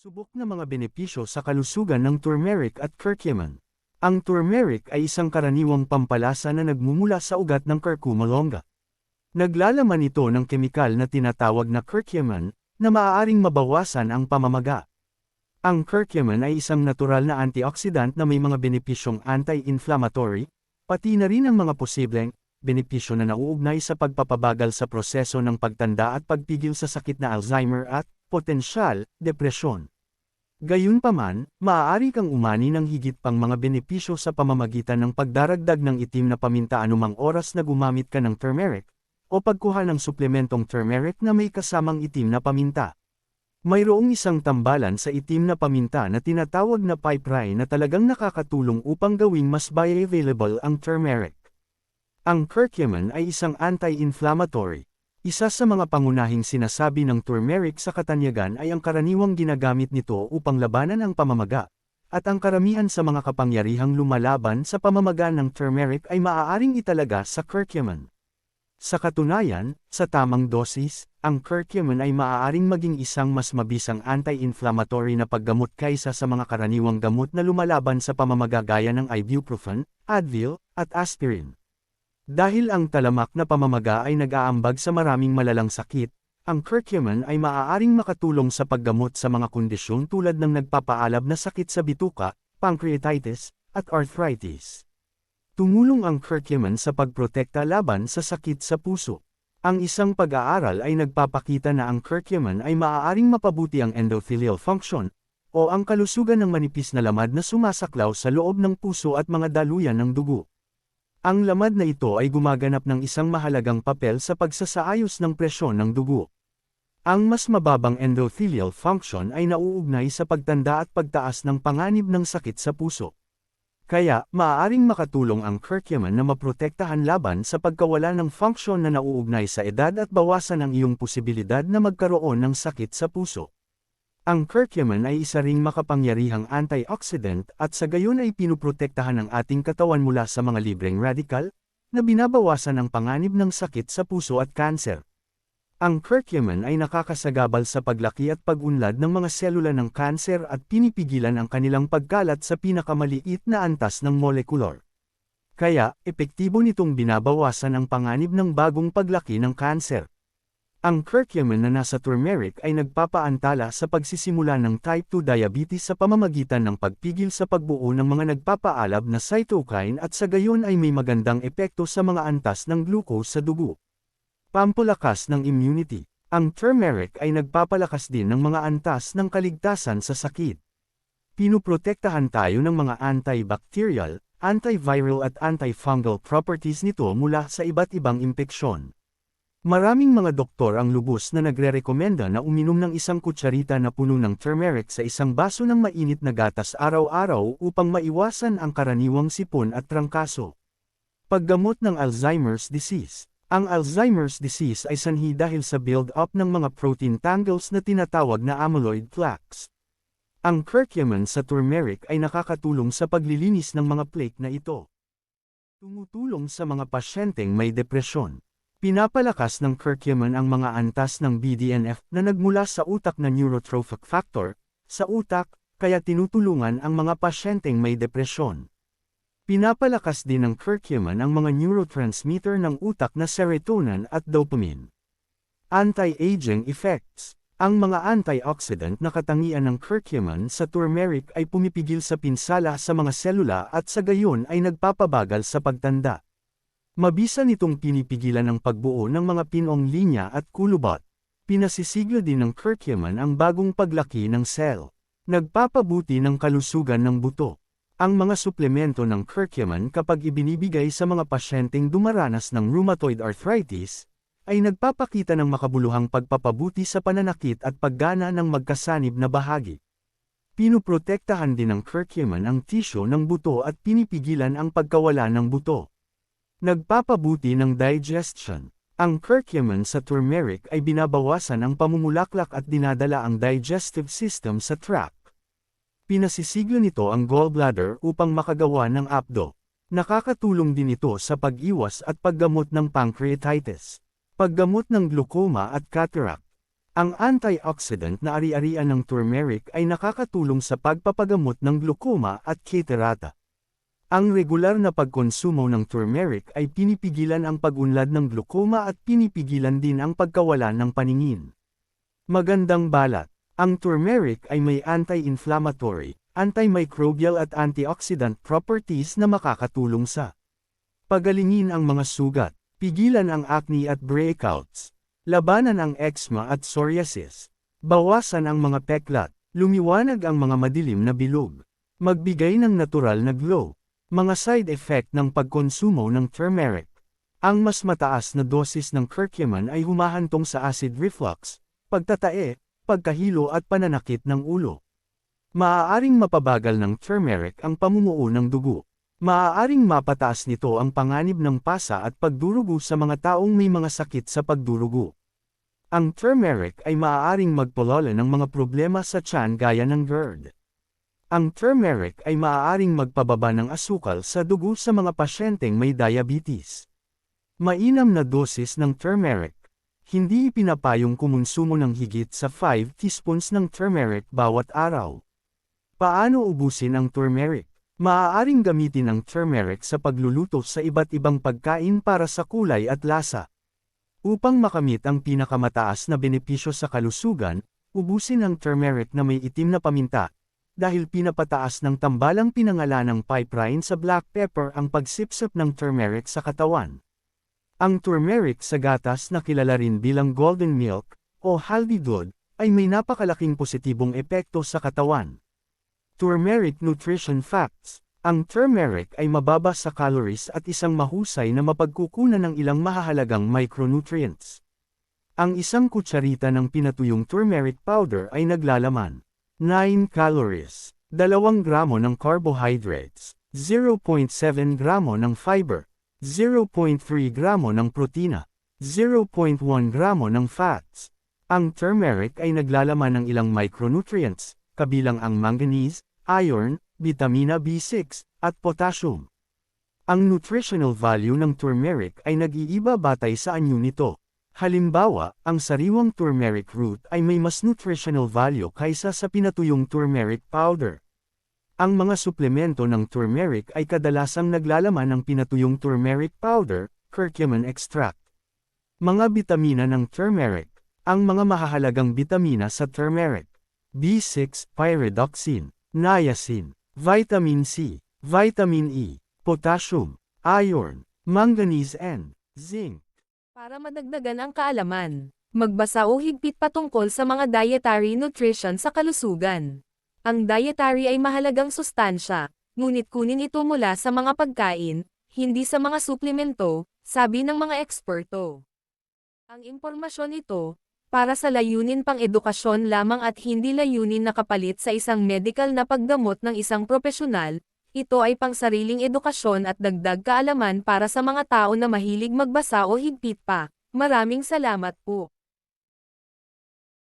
Subok na mga benepisyo sa kalusugan ng turmeric at curcumin. Ang turmeric ay isang karaniwang pampalasa na nagmumula sa ugat ng curcuma longa. Naglalaman ito ng kemikal na tinatawag na curcumin, na maaaring mabawasan ang pamamaga. Ang curcumin ay isang natural na antioxidant na may mga benepisyong anti-inflammatory, pati na rin ang mga posibleng benepisyo na nauugnay sa pagpapabagal sa proseso ng pagtanda at pagpigil sa sakit na Alzheimer at, potensyal, depresyon. Gayunpaman, maaari kang umani ng higit pang mga benepisyo sa pamamagitan ng pagdaragdag ng itim na paminta anumang oras na gumamit ka ng turmeric, o pagkuha ng suplementong turmeric na may kasamang itim na paminta. Mayroong isang tambalan sa itim na paminta na tinatawag na piperine na talagang nakakatulong upang gawing mas bioavailable ang turmeric. Ang curcumin ay isang anti-inflammatory. Isa sa mga pangunahing sinasabi ng turmeric sa katanyagan ay ang karaniwang ginagamit nito upang labanan ang pamamaga, at ang karamihan sa mga kapangyarihang lumalaban sa pamamaga ng turmeric ay maaaring italaga sa curcumin. Sa katunayan, sa tamang dosis, ang curcumin ay maaaring maging isang mas mabisang anti-inflammatory na paggamot kaysa sa mga karaniwang gamot na lumalaban sa pamamaga gaya ng ibuprofen, Advil, at aspirin. Dahil ang talamak na pamamaga ay nag-aambag sa maraming malalang sakit, ang curcumin ay maaaring makatulong sa paggamot sa mga kondisyon tulad ng nagpapaalab na sakit sa bituka, pancreatitis, at arthritis. Tumulong ang curcumin sa pagprotekta laban sa sakit sa puso. Ang isang pag-aaral ay nagpapakita na ang curcumin ay maaaring mapabuti ang endothelial function, o ang kalusugan ng manipis na lamad na sumasaklaw sa loob ng puso at mga daluyan ng dugo. Ang lamad na ito ay gumaganap ng isang mahalagang papel sa pagsasaayos ng presyon ng dugo. Ang mas mababang endothelial function ay nauugnay sa pagtanda at pagtaas ng panganib ng sakit sa puso. Kaya, maaaring makatulong ang curcumin na maprotektahan laban sa pagkawala ng function na nauugnay sa edad at bawasan ang iyong posibilidad na magkaroon ng sakit sa puso. Ang curcumin ay isa ring makapangyarihang antioxidant at sa gayon ay pinuprotektahan ang ating katawan mula sa mga libreng radikal, na binabawasan ang panganib ng sakit sa puso at kanser. Ang curcumin ay nakakasagabal sa paglaki at pag-unlad ng mga selula ng kanser at pinipigilan ang kanilang pagkalat sa pinakamaliit na antas ng molekular. Kaya, epektibo nitong binabawasan ang panganib ng bagong paglaki ng kanser. Ang curcumin na nasa turmeric ay nagpapaantala sa pagsisimula ng type 2 diabetes sa pamamagitan ng pagpigil sa pagbuo ng mga nagpapaalab na cytokine at sa gayon ay may magandang epekto sa mga antas ng glucose sa dugo. Pampalakas ng immunity. Ang turmeric ay nagpapalakas din ng mga antas ng kaligtasan sa sakit. Pinuprotektahan tayo ng mga antibacterial, antiviral at antifungal properties nito mula sa iba't ibang impeksyon. Maraming mga doktor ang lubos na nagrerekomenda na uminom ng isang kutsarita na puno ng turmeric sa isang baso ng mainit na gatas araw-araw upang maiwasan ang karaniwang sipon at trangkaso. Paggamot ng Alzheimer's disease. Ang Alzheimer's disease ay sanhi dahil sa build-up ng mga protein tangles na tinatawag na amyloid plaques. Ang curcumin sa turmeric ay nakakatulong sa paglilinis ng mga plaque na ito. Tumutulong sa mga pasyenteng may depresyon. Pinapalakas ng curcumin ang mga antas ng BDNF na nagmula sa utak na neurotrophic factor, sa utak, kaya tinutulungan ang mga pasyenteng may depresyon. Pinapalakas din ng curcumin ang mga neurotransmitter ng utak na serotonin at dopamine. Anti-aging effects. Ang mga antioxidant na katangian ng curcumin sa turmeric ay pumipigil sa pinsala sa mga selula at sa gayon ay nagpapabagal sa pagtanda. Mabisa nitong pinipigilan ang pagbuo ng mga pinong linya at kulubot. Pinasisigla din ng curcumin ang bagong paglaki ng cell. Nagpapabuti ng kalusugan ng buto. Ang mga suplemento ng curcumin kapag ibinibigay sa mga pasyenteng dumaranas ng rheumatoid arthritis, ay nagpapakita ng makabuluhang pagpapabuti sa pananakit at paggana ng magkasanib na bahagi. Pinuprotektahan din ng curcumin ang tisyo ng buto at pinipigilan ang pagkawala ng buto. Nagpapabuti ng digestion. Ang curcumin sa turmeric ay binabawasan ang pamumulaklak at dinadala ang digestive system sa tract. Pinasisigla nito ang gallbladder upang makagawa ng apdo. Nakakatulong din ito sa pag-iwas at paggamot ng pancreatitis. Paggamot ng glaucoma at cataract. Ang antioxidant na ari-arian ng turmeric ay nakakatulong sa pagpapagamot ng glaucoma at catarata. Ang regular na pagkonsumo ng turmeric ay pinipigilan ang pag-unlad ng glaucoma at pinipigilan din ang pagkawala ng paningin. Magandang balat. Ang turmeric ay may anti-inflammatory, antimicrobial at antioxidant properties na makakatulong sa pagalingin ang mga sugat, pigilan ang acne at breakouts, labanan ang eczema at psoriasis, bawasan ang mga peklat, lumiwanag ang mga madilim na bilog, magbigay ng natural na glow. Mga side effect ng pagkonsumo ng turmeric. Ang mas mataas na dosis ng curcumin ay humahantong sa acid reflux, pagtatae, pagkahilo at pananakit ng ulo. Maaaring mapabagal ng turmeric ang pamumuo ng dugo. Maaaring mapataas nito ang panganib ng pasa at pagdurugo sa mga taong may mga sakit sa pagdurugo. Ang turmeric ay maaaring magpulala ng mga problema sa tiyan gaya ng GERD. Ang turmeric ay maaaring magpababa ng asukal sa dugo sa mga pasyenteng may diabetes. Mainam na dosis ng turmeric. Hindi ipinapayong kumonsumo ng higit sa 5 teaspoons ng turmeric bawat araw. Paano ubusin ang turmeric? Maaaring gamitin ang turmeric sa pagluluto sa iba't ibang pagkain para sa kulay at lasa. Upang makamit ang pinakamataas na benepisyo sa kalusugan, ubusin ang turmeric na may itim na paminta. Dahil pinapataas ng tambalang pinangalanang piperine sa black pepper ang pagsipsip ng turmeric sa katawan. Ang turmeric sa gatas na kilala rin bilang golden milk, o healthy blood, ay may napakalaking positibong epekto sa katawan. Turmeric Nutrition Facts. Ang turmeric ay mababa sa calories at isang mahusay na mapagkukunan ng ilang mahahalagang micronutrients. Ang isang kutsarita ng pinatuyong turmeric powder ay naglalaman 9 calories, 2 gramo ng carbohydrates, 0.7 gramo ng fiber, 0.3 gramo ng protina, 0.1 gramo ng fats. Ang turmeric ay naglalaman ng ilang micronutrients, kabilang ang manganese, iron, vitamina B6, at potassium. Ang nutritional value ng turmeric ay nag-iiba batay sa anyo nito. Halimbawa, ang sariwang turmeric root ay may mas nutritional value kaysa sa pinatuyong turmeric powder. Ang mga suplemento ng turmeric ay kadalasang naglalaman ng pinatuyong turmeric powder, curcumin extract. Mga bitamina ng turmeric. Ang mga mahahalagang bitamina sa turmeric: B6, pyridoxine, niacin, vitamin C, vitamin E, potassium, iron, manganese and zinc. Para madagdagan ang kaalaman, magbasa o higpit patungkol sa mga dietary nutrition sa kalusugan. Ang dietary ay mahalagang sustansya, ngunit kunin ito mula sa mga pagkain, hindi sa mga suplemento, sabi ng mga eksperto. Ang impormasyon ito, para sa layunin pang edukasyon lamang at hindi layunin na kapalit sa isang medical na paggamot ng isang propesyonal, ito ay pangsariling edukasyon at dagdag kaalaman para sa mga tao na mahilig magbasa o higpit pa. Maraming salamat po.